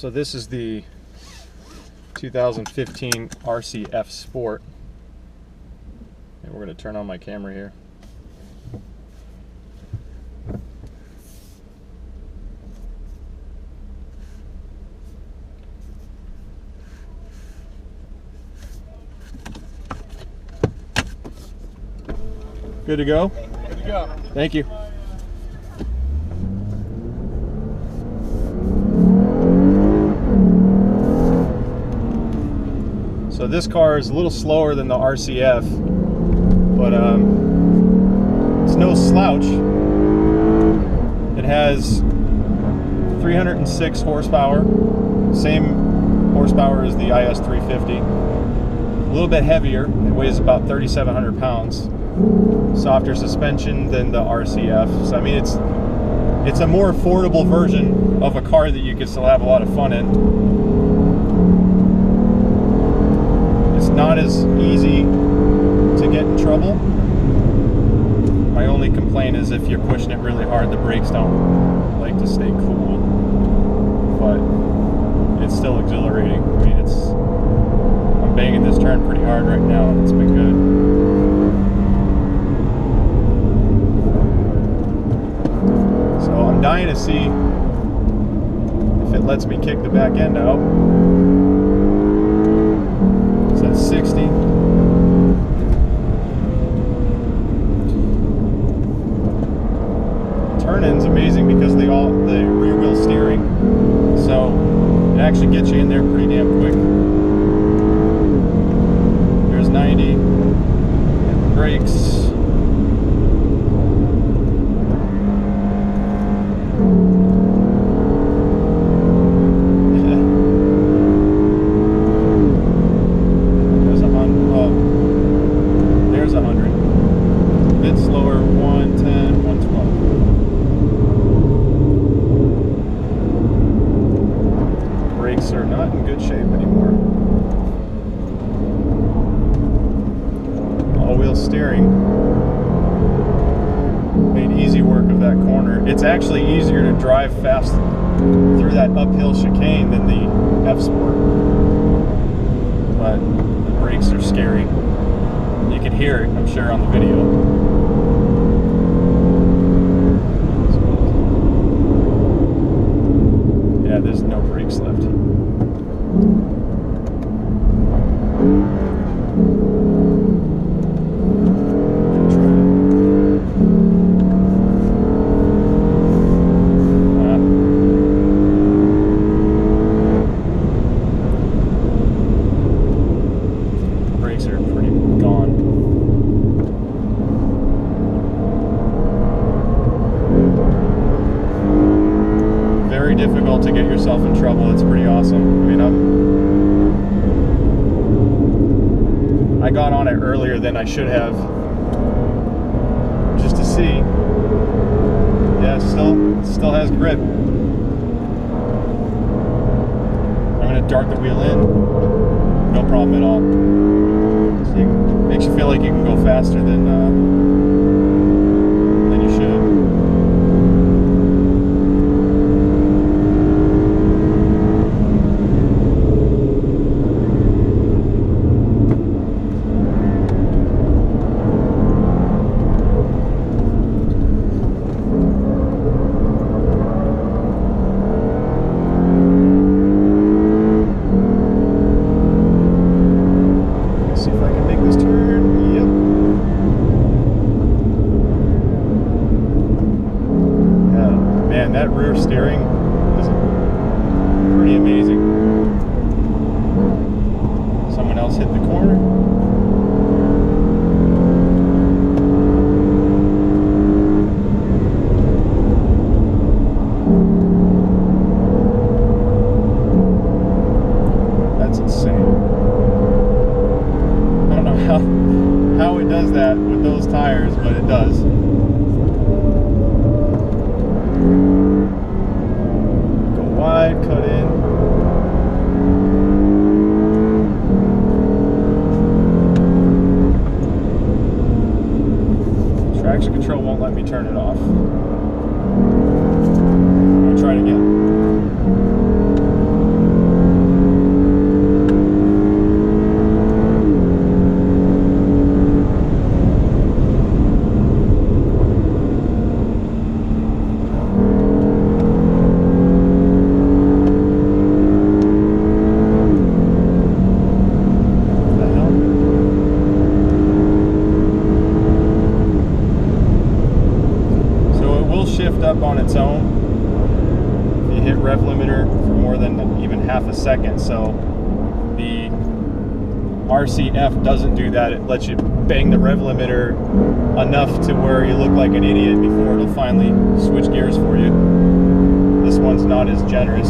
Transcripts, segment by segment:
So this is the 2015 RCF Sport. And we're going to turn on my camera here. Good to go? Good to go. Thank you. So this car is a little slower than the RCF, but it's no slouch. It has 306 horsepower, same horsepower as the IS350. A little bit heavier, it weighs about 3,700 pounds. Softer suspension than the RCF. So I mean, it's a more affordable version of a car that you can still have a lot of fun in. It's not as easy to get in trouble. My only complaint is if you're pushing it really hard, the brakes don't like to stay cool. But it's still exhilarating. I mean, I'm banging this turn pretty hard right now, and it's been good. I'm dying to see if it lets me kick the back end out. So that's 60. Turn-in's amazing because the rear wheel steering, so it actually gets you in there pretty damn quick. There's 90, and the brakes. Are not in good shape anymore. All-wheel steering made easy work of that corner. It's actually easier to drive fast through that uphill chicane than the F-Sport, but the brakes are scary. You can hear it, I'm sure, on the video. Yeah, there's no brakes left. Brakes are pretty gone. Very difficult to get yourself in trouble. It's pretty awesome. I mean, I got on it earlier than I should have, just to see. Yeah, it still has grip. I'm gonna dart the wheel in, no problem at all. So makes you feel like you can go faster than you should. That rear steering is pretty amazing. Someone else hit the corner. That's insane. I don't know how it does that with those tires, but it does. Wide, cut in. Traction control won't let me turn it off. I'm gonna try it again. up on its own if you hit rev limiter for more than even half a second. So the RCF doesn't do that. It lets you bang the rev limiter enough to where you look like an idiot before it'll finally switch gears for you. This one's not as generous.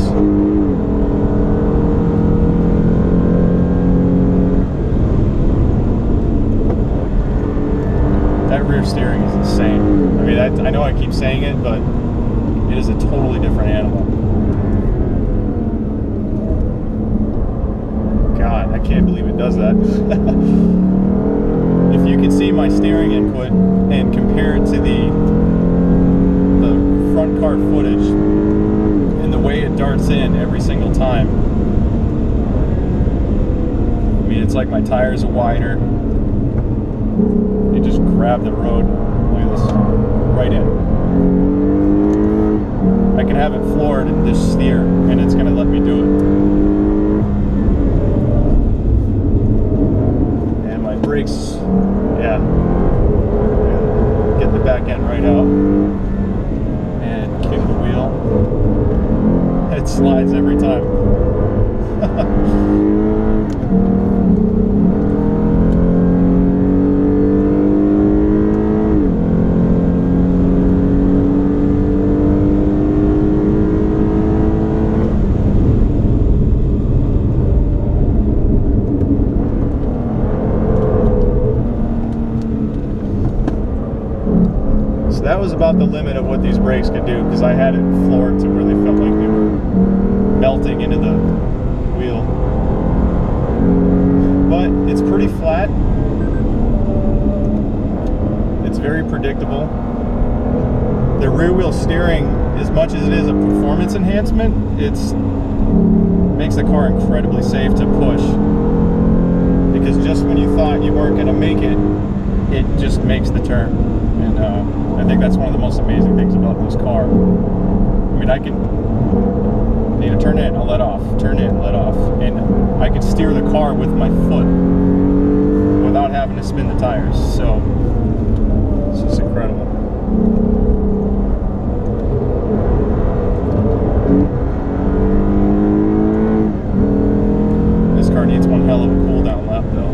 That rear steering is insane. I mean, I know I keep saying it, but it is a totally different animal. God, I can't believe it does that. If you could see my steering input and compare it to the front car footage and the way it darts in every single time, I mean, it's like my tires are wider. They just grab the road. Look at this, right in. I can have it floored and just steer, and it's going to let me do it. And my brakes, yeah. Get the back end right out and kick the wheel. It slides every time. That was about the limit of what these brakes could do, because I had it floored to where they felt like they were melting into the wheel. But it's pretty flat. It's very predictable. The rear wheel steering, as much as it is a performance enhancement, makes the car incredibly safe to push. Because just when you thought you weren't going to make it, it just makes the turn. And I think that's one of the most amazing things about this car. I mean, I can, turn in, I'll let off, turn in, let off, and I can steer the car with my foot without having to spin the tires. So it's just incredible. This car needs one hell of a cool down lap though.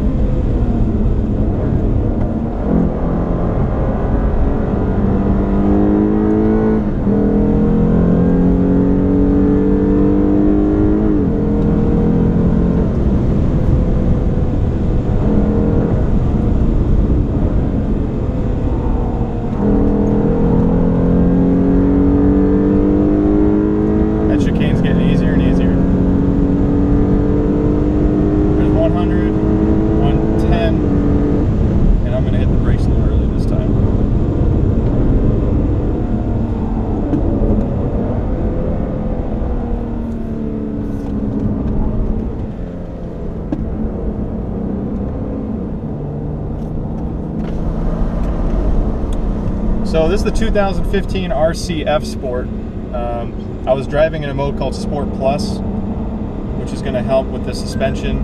So this is the 2015 RCF Sport. I was driving in a mode called Sport Plus, which is going to help with the suspension,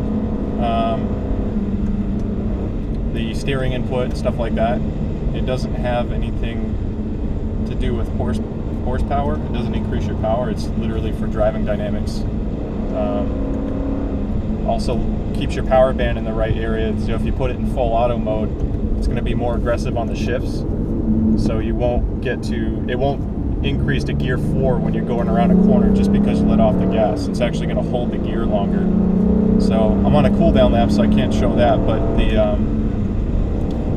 the steering input, stuff like that. It doesn't have anything to do with horsepower. It doesn't increase your power. It's literally for driving dynamics. Also keeps your power band in the right area. So if you put it in full auto mode, it's going to be more aggressive on the shifts. So you won't it won't increase to gear 4 when you're going around a corner just because you let off the gas. It's actually going to hold the gear longer. So I'm on a cool down lap, so I can't show that, but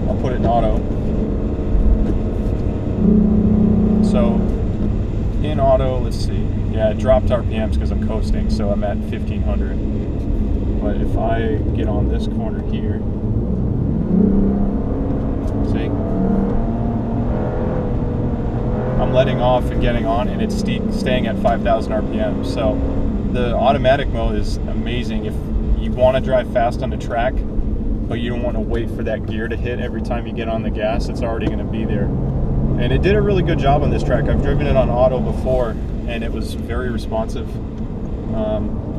I'll put it in auto. So in auto, let's see. Yeah, it dropped RPMs because I'm coasting, so I'm at 1500. But if I get on this corner here, see? I'm letting off and getting on, and it's staying at 5,000 RPM. So the automatic mode is amazing if you want to drive fast on the track, but you don't want to wait for that gear to hit every time you get on the gas. It's already going to be there. And it did a really good job on this track. I've driven it on auto before, and it was very responsive.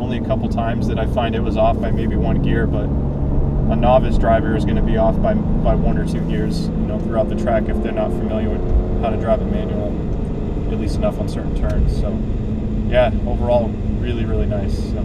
Only a couple times that I find it was off by maybe one gear, but a novice driver is going to be off by 1 or 2 gears, throughout the track if they're not familiar with how to drive a manual. at least enough on certain turns. So yeah, overall really nice. So